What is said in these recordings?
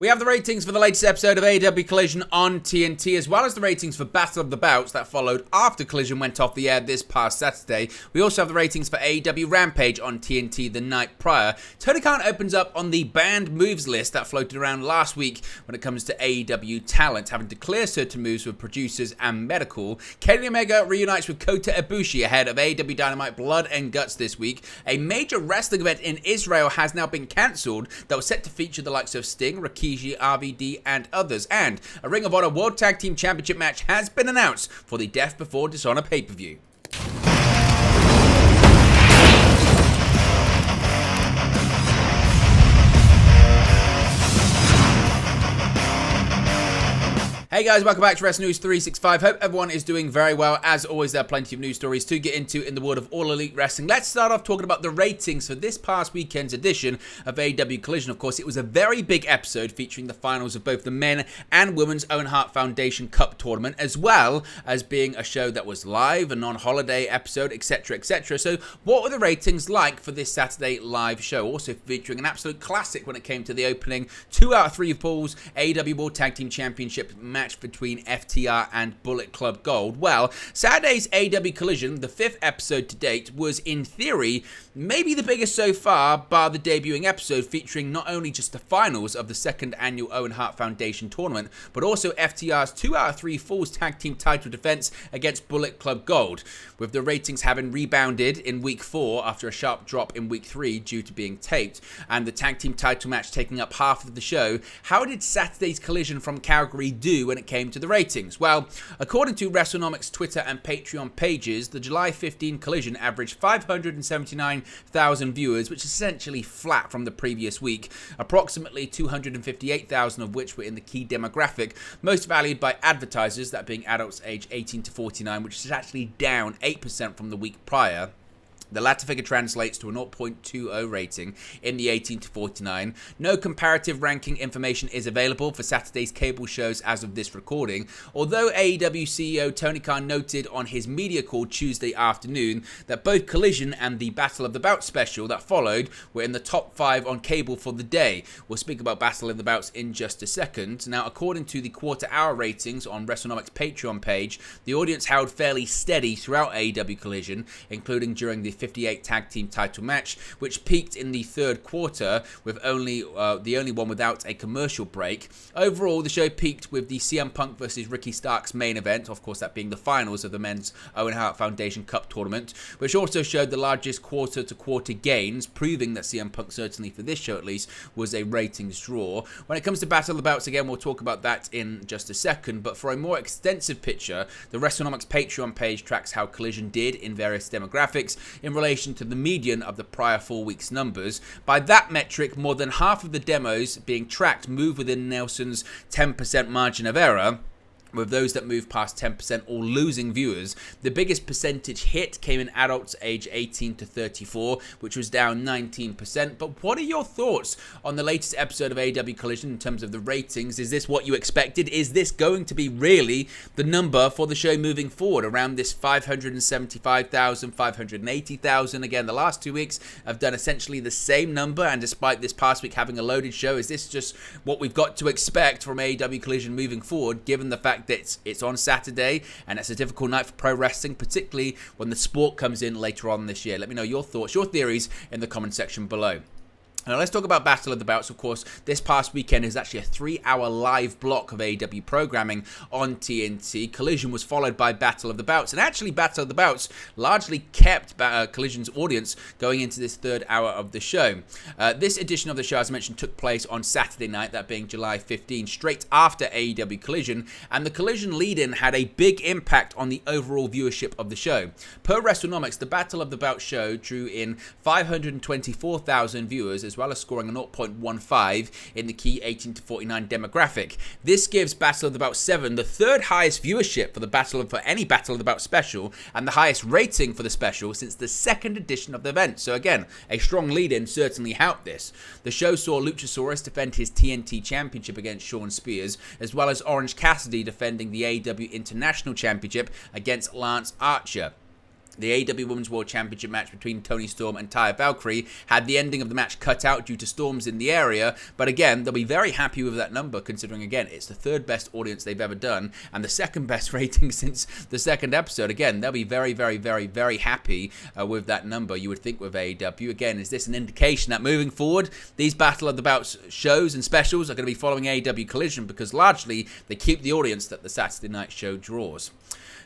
We have the ratings for the latest episode of AEW Collision on TNT, as well as the ratings for Battle of the Bouts that followed after Collision went off the air this past Saturday. We also have the ratings for AEW Rampage on TNT the night prior. Tony Khan opens up on the banned moves list that floated around last week when it comes to AEW talent, having to clear certain moves with producers and medical. Kenny Omega reunites with Kota Ibushi ahead of AEW Dynamite Blood and Guts this week. A major wrestling event in Israel has now been cancelled that was set to feature the likes of Sting, Rikishi, RVD, and others. And a Ring of Honor World Tag Team Championship match has been announced for the Death Before Dishonor pay-per-view. Hey guys, welcome back to Wrestling News 365. Hope everyone is doing very well. As always, there are plenty of news stories to get into in the world of All Elite Wrestling. Let's start off talking about the ratings for this past weekend's edition of AEW Collision. Of course, it was a very big episode featuring the finals of both the men and women's Owen Hart Foundation Cup tournament, as well as being a show that was live, a non-holiday episode, etc., etc. So what were the ratings like for this Saturday live show? Also featuring an absolute classic when it came to the opening 2 out of 3 falls AEW World Tag Team Championship match between FTR and Bullet Club Gold. Well, Saturday's AEW Collision, the 5th episode to date, was in theory maybe the biggest so far, bar the debuting episode featuring not only just the finals of the 2nd annual Owen Hart Foundation tournament, but also FTR's 2 out of 3 falls tag team title defense against Bullet Club Gold, with the ratings having rebounded in week 4 after a sharp drop in week 3 due to being taped, and the tag team title match taking up half of the show. How did Saturday's Collision from Calgary do when it came to the ratings? Well, according to WrestleNomics Twitter and Patreon pages, the July 15 Collision averaged 579,000 viewers, which is essentially flat from the previous week, approximately 258,000 of which were in the key demographic most valued by advertisers, that being adults aged 18 to 49, which is actually down 8% from the week prior. The latter figure translates to a 0.20 rating in the 18 to 49. No comparative ranking information is available for Saturday's cable shows as of this recording, although AEW CEO Tony Khan noted on his media call Tuesday afternoon that both Collision and the Battle of the Bouts special that followed were in the top 5 on cable for the day. We'll speak about Battle of the Bouts in just a second. Now, according to the quarter-hour ratings on WrestleNomics Patreon page, the audience held fairly steady throughout AEW Collision, including during the 58 tag team title match, which peaked in the 3rd quarter with the only one without a commercial break. Overall, the show peaked with the CM Punk versus Ricky Starks main event, of course that being the finals of the men's Owen Hart Foundation Cup tournament, which also showed the largest quarter-to-quarter gains, proving that CM Punk, certainly for this show at least, was a ratings draw. When it comes to Battle of the Bouts, again, we'll talk about that in just a second, but for a more extensive picture, the WrestleNomics Patreon page tracks how Collision did in various demographics in relation to the median of the prior 4 weeks' numbers. By that metric, more than half of the demos being tracked move within Nelson's 10% margin of error, with those that move past 10% all losing viewers. The biggest percentage hit came in adults age 18 to 34, which was down 19%. But what are your thoughts on the latest episode of AEW Collision in terms of the ratings? Is this what you expected? Is this going to be really the number for the show moving forward, around this 575,000, 580,000? Again, the last 2 weeks have done essentially the same number, and despite this past week having a loaded show, is this just what we've got to expect from AEW Collision moving forward, given the fact that it's on Saturday and it's a difficult night for pro wrestling, particularly when the sport comes in later on this year? Let me know your thoughts, your theories in the comment section below. Now let's talk about Battle of the Bouts. Of course, this past weekend is actually a 3-hour live block of AEW programming on TNT. Collision was followed by Battle of the Bouts, and actually Battle of the Bouts largely kept Collision's audience going into this 3rd hour of the show. This edition of the show, as I mentioned, took place on Saturday night, that being July 15, straight after AEW Collision, and the Collision lead-in had a big impact on the overall viewership of the show. Per WrestleNomics, the Battle of the Bouts show drew in 524,000 viewers, as well as scoring a 0.15 in the key 18 to 49 demographic. This gives Battle of the Bouts 7 the 3rd highest viewership for any Battle of the Bouts special, and the highest rating for the special since the 2nd edition of the event. So again, a strong lead-in certainly helped this. The show saw Luchasaurus defend his TNT Championship against Shawn Spears, as well as Orange Cassidy defending the AEW International Championship against Lance Archer. The AEW Women's World Championship match between Toni Storm and Taya Valkyrie had the ending of the match cut out due to storms in the area, but again, they'll be very happy with that number considering, again, it's the third best audience they've ever done and the second best rating since the second episode. Again, they'll be very, very, very, very happy with that number, you would think, with AEW. Again, is this an indication that moving forward, these Battle of the Belts shows and specials are going to be following AEW Collision because largely they keep the audience that the Saturday night show draws?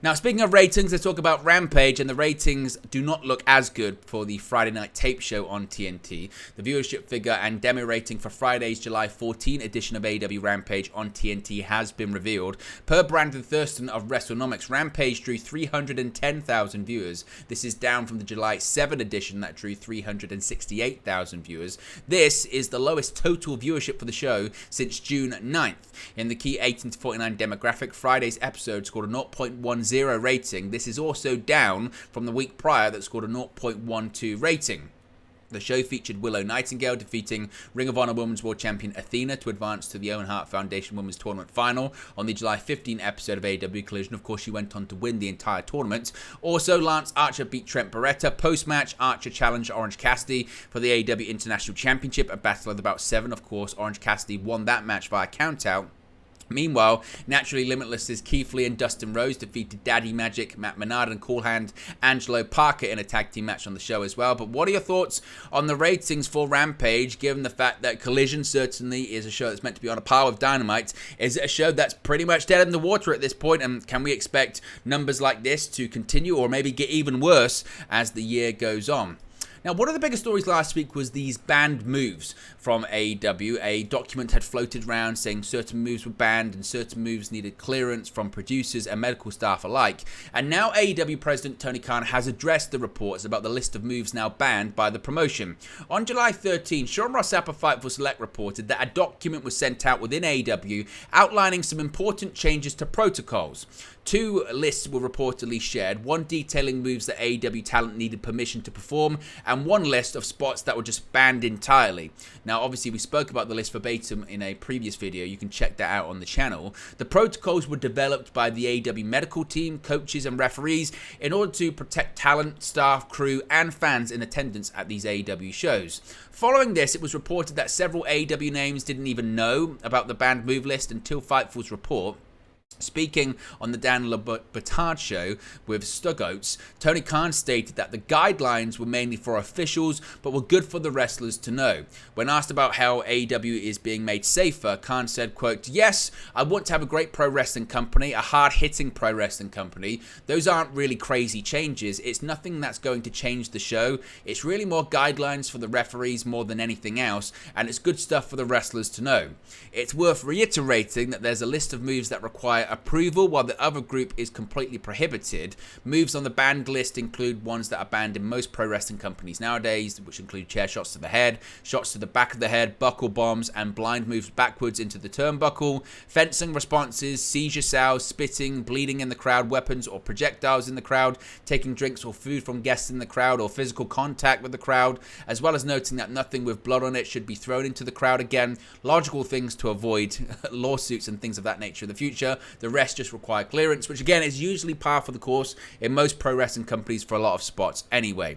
Now, speaking of ratings, let's talk about Rampage, and the ratings do not look as good for the Friday night tape show on TNT. The viewership figure and demo rating for Friday's July 14 edition of AEW Rampage on TNT has been revealed. Per Brandon Thurston of WrestleNomics, Rampage drew 310,000 viewers. This is down from the July 7 edition that drew 368,000 viewers. This is the lowest total viewership for the show since June 9th. In the key 18 to 49 demographic, Friday's episode scored a 0.10 rating. This is also down from the week prior that scored a 0.12 rating. The show featured Willow Nightingale defeating Ring of Honor Women's World Champion Athena to advance to the Owen Hart Foundation Women's Tournament Final on the July 15 episode of AEW Collision. Of course, she went on to win the entire tournament. Also, Lance Archer beat Trent Beretta. Post-match, Archer challenged Orange Cassidy for the AEW International Championship at Battle of the Bout 7. Of course, Orange Cassidy won that match via countout. Meanwhile, Naturally Limitless's Keith Lee and Dustin Rhodes defeated Daddy Magic, Matt Menard, and Cool Hand Angelo Parker in a tag team match on the show as well. But what are your thoughts on the ratings for Rampage, given the fact that Collision certainly is a show that's meant to be on a par with Dynamite? Is it a show that's pretty much dead in the water at this point, and can we expect numbers like this to continue or maybe get even worse as the year goes on? Now, one of the biggest stories last week was these banned moves from AEW. A document had floated around saying certain moves were banned and certain moves needed clearance from producers and medical staff alike. And now AEW President Tony Khan has addressed the reports about the list of moves now banned by the promotion. On July 13, Sean Ross Sapp of Fightful Select reported that a document was sent out within AEW outlining some important changes to protocols. Two lists were reportedly shared, one detailing moves that AEW talent needed permission to perform, and one list of spots that were just banned entirely. Now, obviously, we spoke about the list verbatim in a previous video. You can check that out on the channel. The protocols were developed by the AEW medical team, coaches, and referees in order to protect talent, staff, crew, and fans in attendance at these AEW shows. Following this, it was reported that several AEW names didn't even know about the banned move list until Fightful's report. Speaking on the Dan Le Batard show with Stuggoats, Tony Khan stated that the guidelines were mainly for officials but were good for the wrestlers to know. When asked about how AEW is being made safer, Khan said, quote, "Yes, I want to have a great pro wrestling company, a hard-hitting pro wrestling company. Those aren't really crazy changes. It's nothing that's going to change the show. It's really more guidelines for the referees more than anything else, and it's good stuff for the wrestlers to know. It's worth reiterating that there's a list of moves that require approval while the other group is completely prohibited. Moves on the banned list include ones that are banned in most pro wrestling companies nowadays, which include chair shots to the head, shots to the back of the head, buckle bombs, and blind moves backwards into the turnbuckle, fencing responses, seizure sows, spitting, bleeding in the crowd, weapons or projectiles in the crowd, taking drinks or food from guests in the crowd, or physical contact with the crowd, as well as noting that nothing with blood on it should be thrown into the crowd again. Logical things to avoid lawsuits and things of that nature in the future. The rest just require clearance, which again is usually par for the course in most pro wrestling companies for a lot of spots anyway.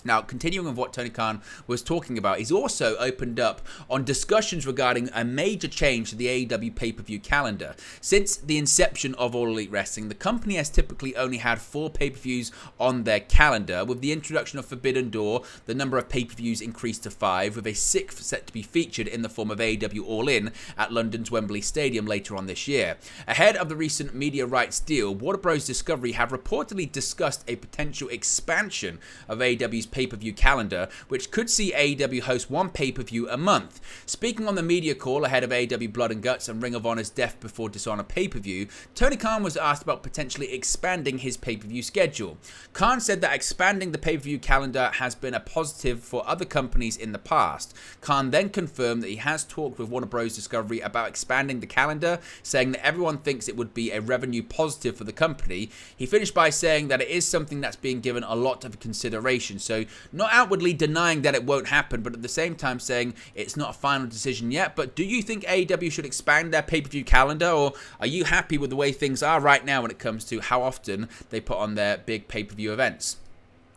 Now, continuing with what Tony Khan was talking about, he's also opened up on discussions regarding a major change to the AEW pay-per-view calendar. Since the inception of All Elite Wrestling, the company has typically only had 4 pay-per-views on their calendar. With the introduction of Forbidden Door, the number of pay-per-views increased to 5, with a 6th set to be featured in the form of AEW All In at London's Wembley Stadium later on this year. Ahead of the recent media rights deal, Warner Bros. Discovery have reportedly discussed a potential expansion of AEW's pay-per-view calendar, which could see AEW host 1 pay-per-view a month. Speaking on the media call ahead of AEW Blood and Guts and Ring of Honor's Death Before Dishonor pay-per-view, Tony Khan was asked about potentially expanding his pay-per-view schedule. Khan said that expanding the pay-per-view calendar has been a positive for other companies in the past. Khan then confirmed that he has talked with Warner Bros. Discovery about expanding the calendar, saying that everyone thinks it would be a revenue positive for the company. He finished by saying that it is something that's being given a lot of consideration, so So not outwardly denying that it won't happen, but at the same time saying it's not a final decision yet. But do you think AEW should expand their pay-per-view calendar, or are you happy with the way things are right now when it comes to how often they put on their big pay-per-view events?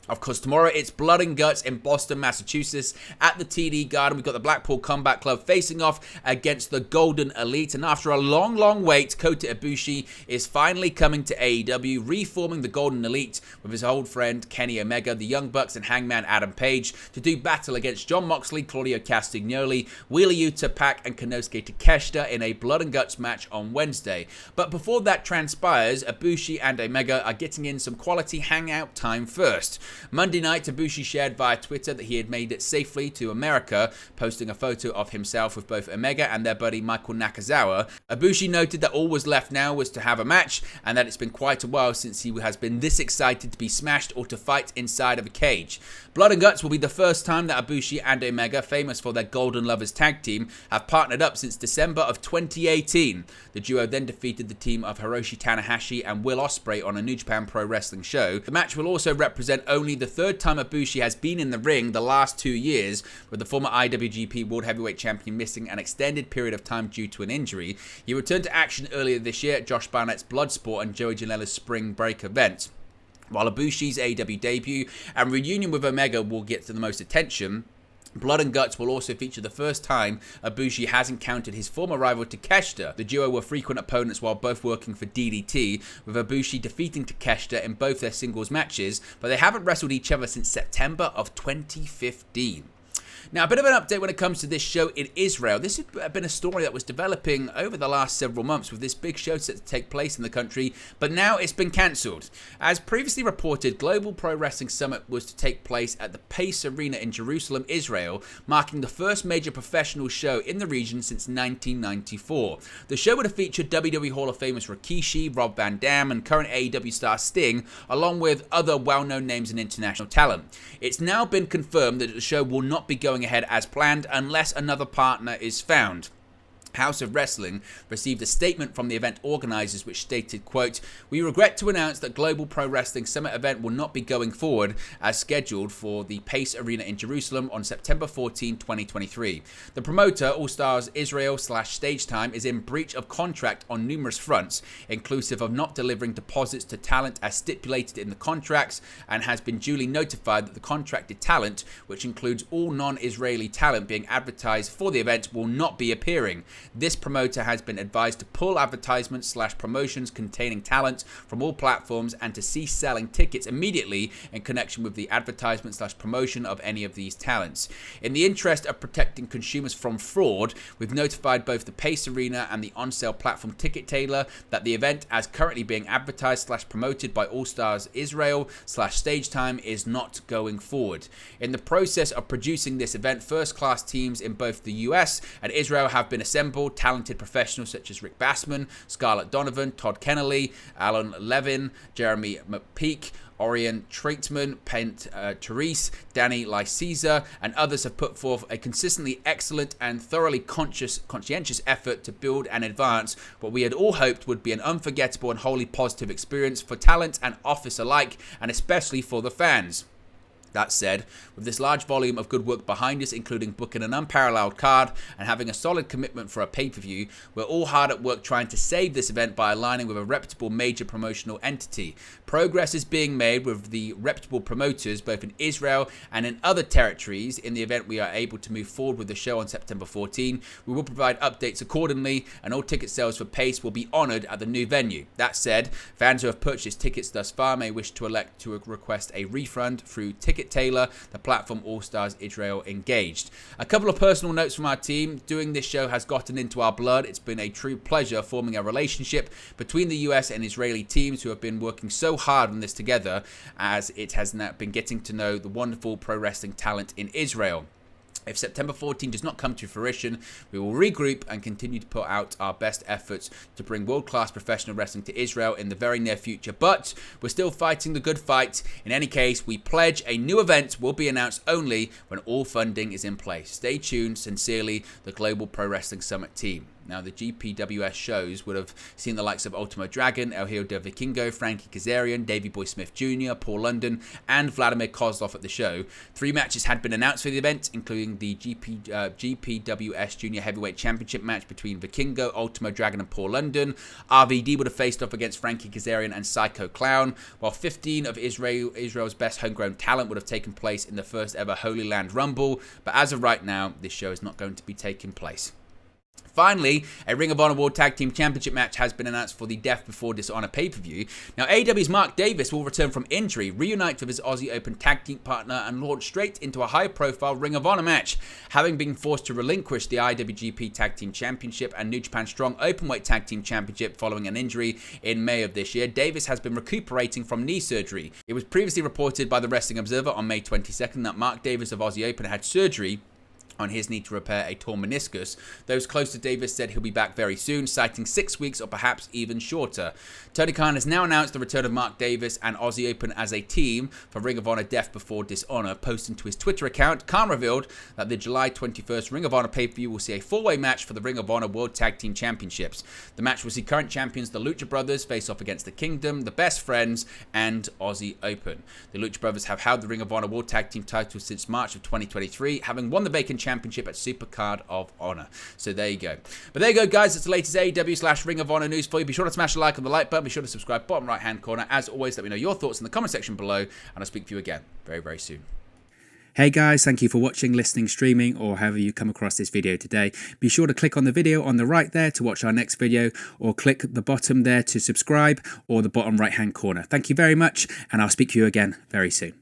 Of course, tomorrow it's Blood and Guts in Boston, Massachusetts at the TD Garden. We've got the Blackpool Combat Club facing off against the Golden Elite. And after a long, long wait, Kota Ibushi is finally coming to AEW, reforming the Golden Elite with his old friend Kenny Omega, the Young Bucks, and Hangman Adam Page to do battle against Jon Moxley, Claudio Castagnoli, Wheeler Yuta, Pac, and Konosuke Takeshita in a Blood and Guts match on Wednesday. But before that transpires, Ibushi and Omega are getting in some quality hangout time first. Monday night, Ibushi shared via Twitter that he had made it safely to America, posting a photo of himself with both Omega and their buddy Michael Nakazawa. Ibushi noted that all was left now was to have a match, and that it's been quite a while since he has been this excited to be smashed or to fight inside of a cage. Blood and Guts will be the first time that Ibushi and Omega, famous for their Golden Lovers tag team, have partnered up since December of 2018. The duo then defeated the team of Hiroshi Tanahashi and Will Ospreay on a New Japan Pro Wrestling show. The match will also represent only the third time Ibushi has been in the ring the last 2 years, with the former IWGP World Heavyweight Champion missing an extended period of time due to an injury. He returned to action earlier this year at Josh Barnett's Bloodsport and Joey Janela's Spring Break event. While Ibushi's AEW debut and reunion with Omega will get to the most attention, Blood and Guts will also feature the first time Ibushi has encountered his former rival Takeshita. The duo were frequent opponents while both working for DDT, with Ibushi defeating Takeshita in both their singles matches, but they haven't wrestled each other since September of 2015. Now, a bit of an update when it comes to this show in Israel. This had been a story that was developing over the last several months with this big show set to take place in the country, but now it's been cancelled. As previously reported, Global Pro Wrestling Summit was to take place at the Pace Arena in Jerusalem, Israel, marking the first major professional show in the region since 1994. The show would have featured WWE Hall of Famers Rikishi, Rob Van Dam, and current AEW star Sting, along with other well-known names and international talent. It's now been confirmed that the show will not be going ahead as planned unless another partner is found. House of Wrestling received a statement from the event organizers which stated, quote, "We regret to announce that Global Pro Wrestling Summit event will not be going forward as scheduled for the Pace Arena in Jerusalem on September 14, 2023. The promoter, All Stars Israel / Stage Time, is in breach of contract on numerous fronts, inclusive of not delivering deposits to talent as stipulated in the contracts, and has been duly notified that the contracted talent, which includes all non-Israeli talent being advertised for the event, will not be appearing. This promoter has been advised to pull advertisements / promotions containing talent from all platforms and to cease selling tickets immediately in connection with the advertisement / promotion of any of these talents. In the interest of protecting consumers from fraud, we've notified both the Pace Arena and the on-sale platform Ticket Tailor that the event, as currently being advertised / promoted by All Stars Israel / Stage Time, is not going forward. In the process of producing this event, first-class teams in both the US and Israel have been assembled. Talented professionals such as Rick Bassman, Scarlett Donovan, Todd Kennelly, Alan Levin, Jeremy McPeak, Orion Treatman, Pent Therese, Danny Lyceza, and others have put forth a consistently excellent and thoroughly conscientious effort to build and advance what we had all hoped would be an unforgettable and wholly positive experience for talent and office alike, and especially for the fans. That said, with this large volume of good work behind us, including booking an unparalleled card and having a solid commitment for a pay-per-view, we're all hard at work trying to save this event by aligning with a reputable major promotional entity. Progress is being made with the reputable promoters both in Israel and in other territories. In the event we are able to move forward with the show on September 14, we will provide updates accordingly, and all ticket sales for Pace will be honoured at the new venue. That said, fans who have purchased tickets thus far may wish to elect to request a refund through Ticket Tailor, the platform All Stars Israel engaged. A couple of personal notes from our team. Doing this show has gotten into our blood. It's been a true pleasure forming a relationship between the US and Israeli teams who have been working so hard on this together, as it has now been getting to know the wonderful pro wrestling talent in Israel. If September 14 does not come to fruition, we will regroup and continue to put out our best efforts to bring world-class professional wrestling to Israel in the very near future. But we're still fighting the good fight. In any case, we pledge a new event will be announced only when all funding is in place. Stay tuned. Sincerely, the Global Pro Wrestling Summit team. Now, the GPWS shows would have seen the likes of Ultimo Dragon, El Hijo del Vikingo, Frankie Kazarian, Davey Boy Smith Jr., Paul London, and Vladimir Kozlov at the show. 3 matches had been announced for the event, including the GPWS Junior Heavyweight Championship match between Vikingo, Ultimo Dragon, and Paul London. RVD would have faced off against Frankie Kazarian and Psycho Clown, while 15 of Israel's best homegrown talent would have taken place in the first ever Holy Land Rumble. But as of right now, this show is not going to be taking place. Finally, a Ring of Honor World Tag Team Championship match has been announced for the Death Before Dishonor pay-per-view. Now, AEW's Mark Davis will return from injury, reunite with his Aussie Open tag team partner, and launch straight into a high-profile Ring of Honor match. Having been forced to relinquish the IWGP Tag Team Championship and New Japan Strong Openweight Tag Team Championship following an injury in May of this year, Davis has been recuperating from knee surgery. It was previously reported by the Wrestling Observer on May 22nd that Mark Davis of Aussie Open had surgery on his knee to repair a torn meniscus. Those close to Davis said he'll be back very soon, citing 6 weeks or perhaps even shorter. Tony Khan has now announced the return of Mark Davis and Aussie Open as a team for Ring of Honor Death Before Dishonor. Posting to his Twitter account, Khan revealed that the July 21st Ring of Honor pay-per-view will see a 4-way match for the Ring of Honor World Tag Team Championships. The match will see current champions the Lucha Brothers face off against the Kingdom, the Best Friends, and Aussie Open. The Lucha Brothers have held the Ring of Honor World Tag Team title since March of 2023, having won the Vacant Championship at Supercard of Honor. So there you go. But there you go, guys. It's the latest AEW/Ring of Honor news for you. Be sure to smash the like on the like button. Be sure to subscribe, bottom right-hand corner. As always, let me know your thoughts in the comment section below, and I'll speak to you again very, very soon. Hey guys, thank you for watching, listening, streaming, or however you come across this video today. Be sure to click on the video on the right there to watch our next video, or click the bottom there to subscribe, or the bottom right-hand corner. Thank you very much, and I'll speak to you again very soon.